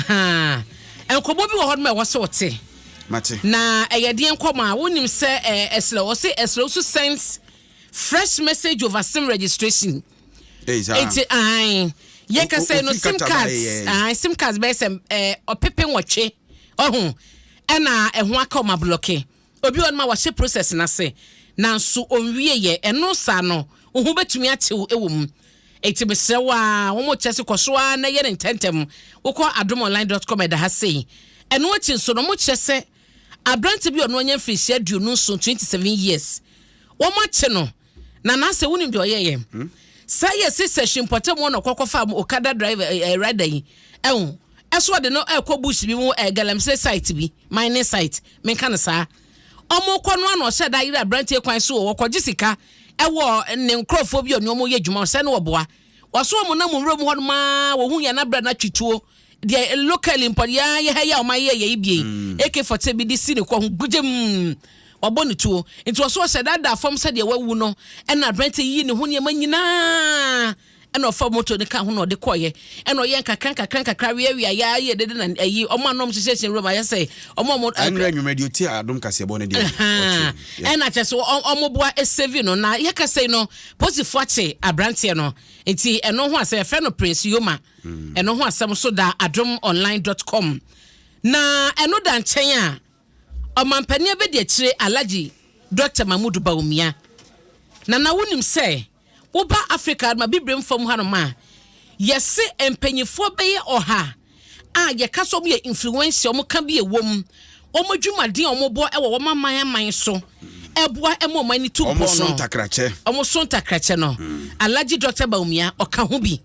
aha enkobo bi wo ho me wo se wote mate na eyede enkoma wonim se esle so sends fresh message over sim registration enti ai ye ka say no sim cards be sem opepe nwotwe ohun ena eho aka ma block obi on ma wa she process na se nanso onwie ye eno sa no ohu betumi atew ewom eti besewa wo mo chese kosoa na ye ntentem wokọ adomonline.com eda ha sei eno achi nso no mo chese abrante bi ono anya free share du no so 27 years wo ma che no na se wonim de oyeye say yes session potem wo no kokofa okada driver rider yi ehun eso de no bush bi mu galamsey site bi mining site men kan sa omo kono ano se da ira abrante kwan so wo kogisika ewo ne nkrofo bi oni omo ye dwuma se no oboa waso omo na mumro mu hodoma wo hu ya na bra na twituo de local importia ye ha ya omaye ye ibie AK40 bi di sine ko gugem oboni tuo nti waso se da form se de wawu no na abrante yi ne ho ne manyina ena ofa moto ne ka ho no de koye ena oye kakran wi ya ye de na ayi omo anom hyehyehye room aye say omo anra nwumedio ti adom kase bo ne de ena chese omo boa save no na ye ka say no posifo ache abrante no enti eno ho ase fe no Prince Yoma eno ho asem so da adomonline.com na eno da nchen a omampani abedi akire Alhaji Dr. Mahmoud Bawumia na wonim say Oba Africa ma bibrem fam hanoma yese empanyifo beye oha ye kaso mo ye influencer mo ka bi ewom omo dwumaden omo bo e wo man so eboa emo mani tu bo no omo son takrache no Alhaji Dr. Bawumia oka ho bi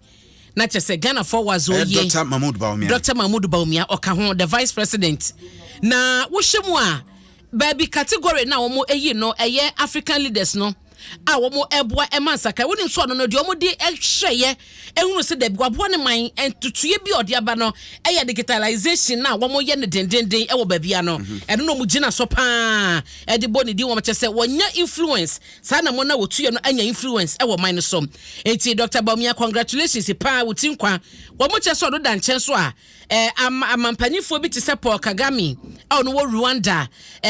na chese Ghana for wazo ye Dr. Mahmoud Bawumia oka ho the vice president na wo hyemu a baby category na omo eyi no eye African leaders no awomo eboa emansaka wonim so no de omo de ehweye ehunu se de boabo ne man entutuye bi ode aba no eye digitalization na womo ye ne dendenden ewo babia no eno no mu gina so pa e de boni di womo chese wonya influence sa na mo na wotuye no anya influence ewo man no so enti Dr. Bawumia congratulations pa wotinkwa womo chese odo da nchen so a amampanifo bi te se Paul Kagame no wo Rwanda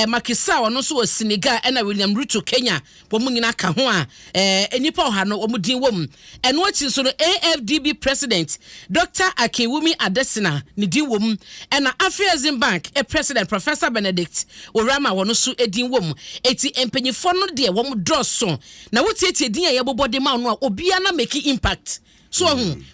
Makisa ono so wo Senegal na William Ruto Kenya womo nyina ka ho a enipa oha no womo din wom eno achi so no AFDB president Dr. Akinwumi Adesina ni din wom na Afrexim Bank president Professor Benedict Orama wono so edin wom eti empanyifo no de womo drosso na wotieti edin ya yebobode ma no a obia na make impact so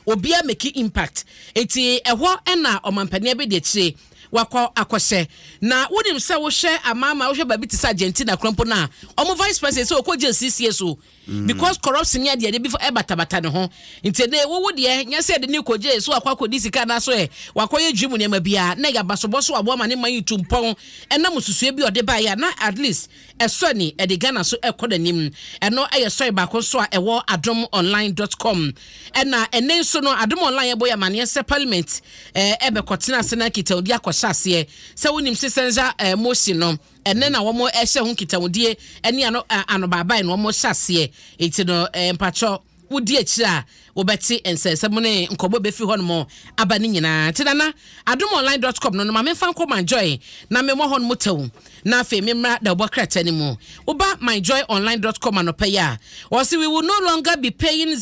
obia make impact eti eho na omampania be de chire wakọ akọhye na wonim se wo hye amama wo hye babi ti sa Argentina krompo na omo vice president so okoje CCS so because corruption ya de before ebatabata ne ho ntede wo de nya se de ni koje so akwa sika na so wakoye dwum ne ma bia na ya basoboso abo ma ne man yutumpon ena mususue bi ode ba ya na at least eso ni e de Ghana so ekodanim eno eyeso ba ko so a ewo adomonline.com ena enen so no Adom Online ebo ya mane se parliament ebe kotena se na kita odi akohyase se wonim sesenza motion no ene na womo ehye ho kitawodie ene ano baba no womo hyase eti no mpacho wodi akira wobeti ensesem ne nkobo befi ho no mo aba ni nyina tinana adomonline.com no ma memfa nkoma joy na memo ho no motawu na afi memra da obokrata ni mu oba myjoyonline.com anopeya or see we will no longer be paying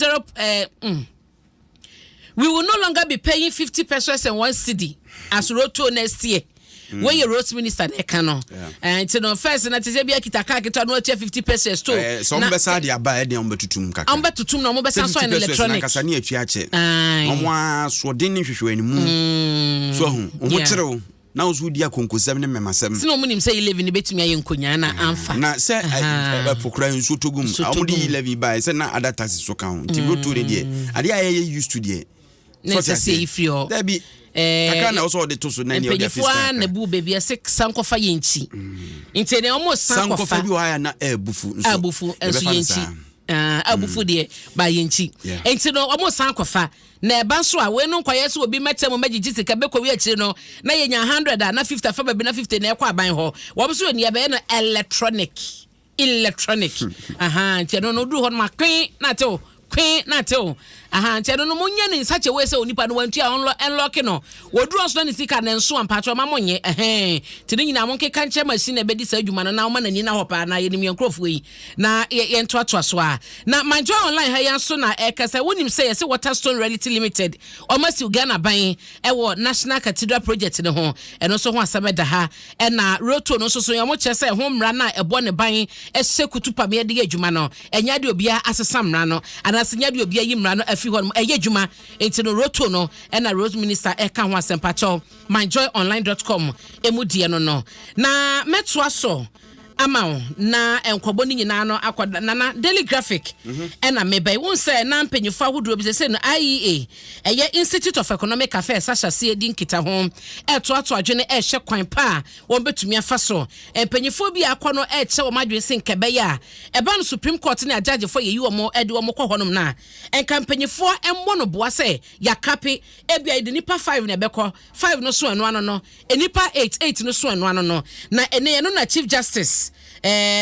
we will no longer be paying 50 pesos and 1 cedi as roto next year. When you road minister they can and no first na tese bia kitaka kita no 50 pesos to some besa dia ba e de ombetutum kaka ombetutum na ombesa so in electronic kasa na atwa ache omwa so de ni hwehwe animu so hu omo kire na ozu dia konkosem ne memasem sino munim say 11 betumi aye nkonya na amfa na say pokura nso togum amudi 11 ba say na other taxes so kan ti roto de die ade aye used to die so say if you there be akana also de to so na ni o de fiscal na bu baby ase sankofa yenchi intene omo sankofa bi wa ya na abufu enso yenchi abufu de ba yenchi intene omo sankofa na eba so a we no kwaye so obi metem magigi sika be kwawe akire no na yenya 100 na 50 fa baby na 50 na ekwa aban ho wo so ni eba no electronic intene no du ho ma kwen na te kwen na teo aha nche no monye ne such a way say onipa no wantu a unlock no woduro so na sika na nso ampacho ma monye tini nyina monke kanche machine ebedi sa adwuma no na oma nani na hopa na yenim yankrofo yi na ye ntoato so a na manjo online ha yanso na ekasa wonim say say Waterstone Reality Limited omasi Uganda ban ewo National Cathedral Project ne ho eno so ho asameda ha na roto no so yamo chese ho mra na ebo ne ban ehekutupa me de adwuma no enya de obia asesa mra no anase nya de obia yi mra no afi ho eye adwuma enti no roto no na road minister eka ho asempacho myjoyonline.com emudie no na metwa so amao na enkwabo ni nyina no akwada na daily graphic ena mebe won say na mpanyufo ahodo bi say no IEA eye Institute of Economic Affairs asase edi nkita ho eto adwene ehye kwan pa won betumi afa so mpanyufo bi akọ no eche wo madwe sin kebe ya eba no Supreme Court na judge for yeyi wo mo edi wo mo kọ honom na enka mpanyufo emmo no boa say yakape ebia edi nipa 5 na ebekọ 5 no so eno ano no enipa 8 no so eno ano no na ene no na Chief Justice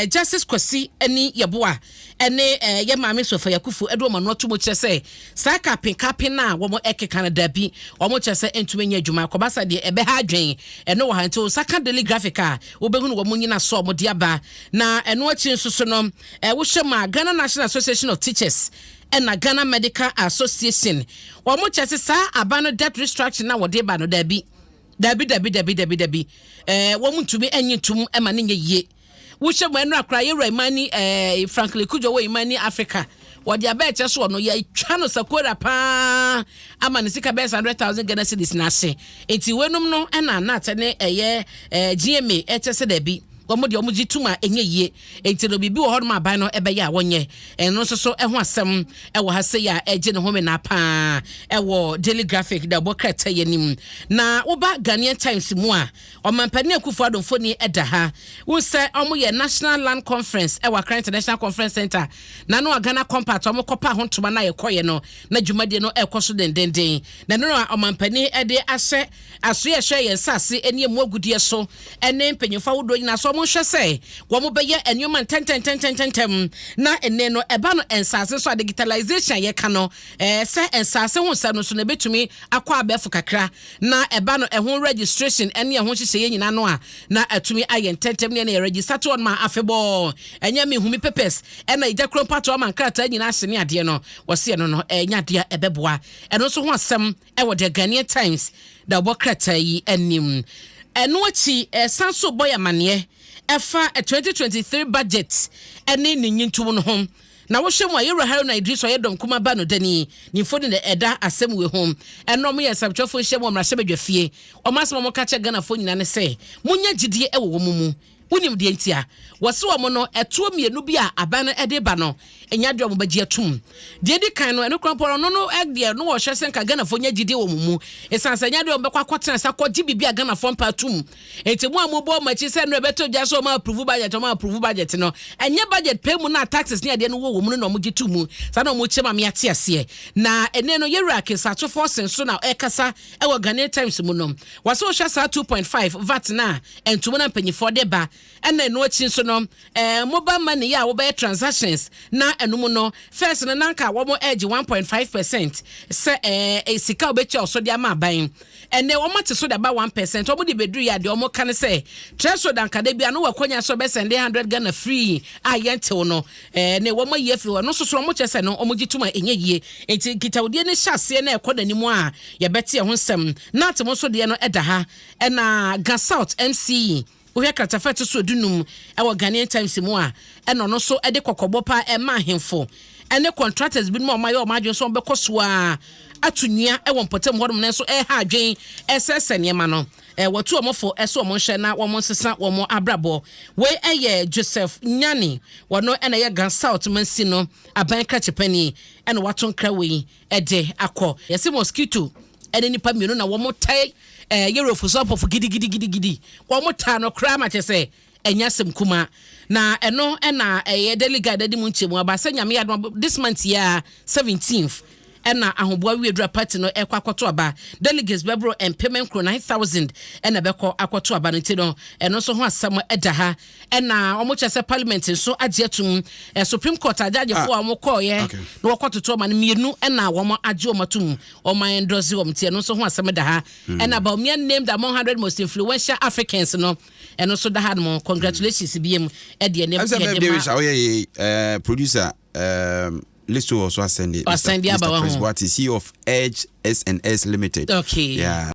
Justice Kwasi ani yeboa ene ye maame Sofa Yakufu edo ma no tomo kyese sa kapin na wo mo ekeka na dabi wo mo kyese entume nya adwuma kobasa de ebe ha adwen eno wo hanto saka daily graphic a wo behunu wo mo nyina so mo de aba na eno achi nsoso no wo hwema Ghana National Association of Teachers and Ghana Medical Association wo mo kyese sa abano debt restructuring na wo de ba no dabi wo mo ntumi enyi tum ema ne nye yie wuche mwenra akra yewra imani frankly kujo we imani Africa wodi abeche so no ya twa no sakora pa ama ne sika be 100,000 Ghana cedis na ase enti wenum no na atene GMA etese da bi omodi omuji tuma enye yie enti no bibi wo hodom aban no ebe ya wonye eno so eho asem ewo ha se ya eje ne home na pa ewo daily graphic da bokrata yanim na woba Ghanaian Times mu a omampani akufo adonfoni eda ha wo se omo ye National Land Conference ewa Accra International Conference Center na no Ghana compact omo kopa ho ntoma na ye koye no na dwumade no ekoso dendenden na no omampani ede ase aso ye hwe ye nsase eni emu agudie so ene mpanyimfa wodo nyina so mo hwe se wo mo beye enwoma ten na ene no eba no ensase so digitalization ye ka no se ensase ho se no so na betumi akwa abefu kakra na eba no ehun registration ene ehun hye ye nyina no a na atumi aye tentem ne na register to on ma afebo enya me humi papers ena ija krom pato ma nkrata nyina hye ne ade no wo se no enya ade ebeboa eno so ho asem e wo de Ghanaian Times da bokrata yi anim eno achi sanso boy amane efa 2023 budget ene ne nyintum no ho na wo hwemu ayewra haru na Idris Oyedom kuma ba no dani ni fodi na eda asem we home eno mo ye sabchofo hwemu mra hwebedwafie o masem mo ka che Ghana fo nyina ne se munya gidie e wo mumu unim de ntia wose wo mo no eto mienu bi a aban ede ba no enya de mo bagie atum de di kan no eno kronporo no de no wo hwese nka Ghana fo nya gidie wo mumu esansa nya de mo bekwa kwotena sa kwaji bibia Ghana fo mpa atum enti mu amobo machi se no ebeto gya so ma approve budget no enya budget pay mu na taxes ne ade no wo mu no mo gitumu sa na mo chema me ate ase na ene no yewra ke sa to force so na ekasa e wo Ghanaian Times mu no wase wo hwa sa 2.5 VAT na entumo na mpanyifo de ba ena no achi so no mobile money ya wo be transactions na enum no first na nanka wo mo edge 1.5% se sika obechi osodi ama ban ene wo mate so da ba 1% wo de bedru ya de wo kan se threshold anka da bia no wakonya so be send 100 Ghana free ayentew no ne wo mo ye free no so so mo chese no omo gituma enye yie enti gitawde ne hyase na ekodanimo a ye bete ho nsem na atemo so de no eda ha ena Ga South MCE we kata fete so dunum e wo Ghanaian Times mu a eno no so ede kokobo pa e ma hemfo ene contractors bi mo mayo ma adwen so be koso a atunua e wo mpotem hodom na so e ha adwen esese ne ma no watu omofo eso omo hye na wo mo sesa wo mo abrabo we eye Joseph Nyani wono ena ye Ga South mansi no aban krachepani ena waton kra we ede akọ yesi mosquito ene nipa mienu na wo mo tai yero for so for gidi wo mo ta no kra ma chese enya sem kuma na eno ena delegate de mu nchemu abasa nyame ya this month ya 17th ɛna ahoboa wiedra party no ekwa akoto aba delegates bebro and payment cro 9,000 ɛna bɛkɔ akoto aba no ti no ɛno so ho asɛm ɛda ha ɛna ɔmo kyerɛ parliament so agye atum supreme court adjudge fo ɔmo kɔɔyɛ na wɔkɔtoto ma no mienu ɛna wɔmo agye ɔmo atum ɔmo endorse ɔmo ti ɛno so ho asɛm da ha ɛna Bawumia named among 100 most influential Africans no ɛno so da ha no congratulations biem ɛde ne producer Listo also ascended. Mr. Chris Watt, CEO of Edge S&S Limited. Okay. Yeah.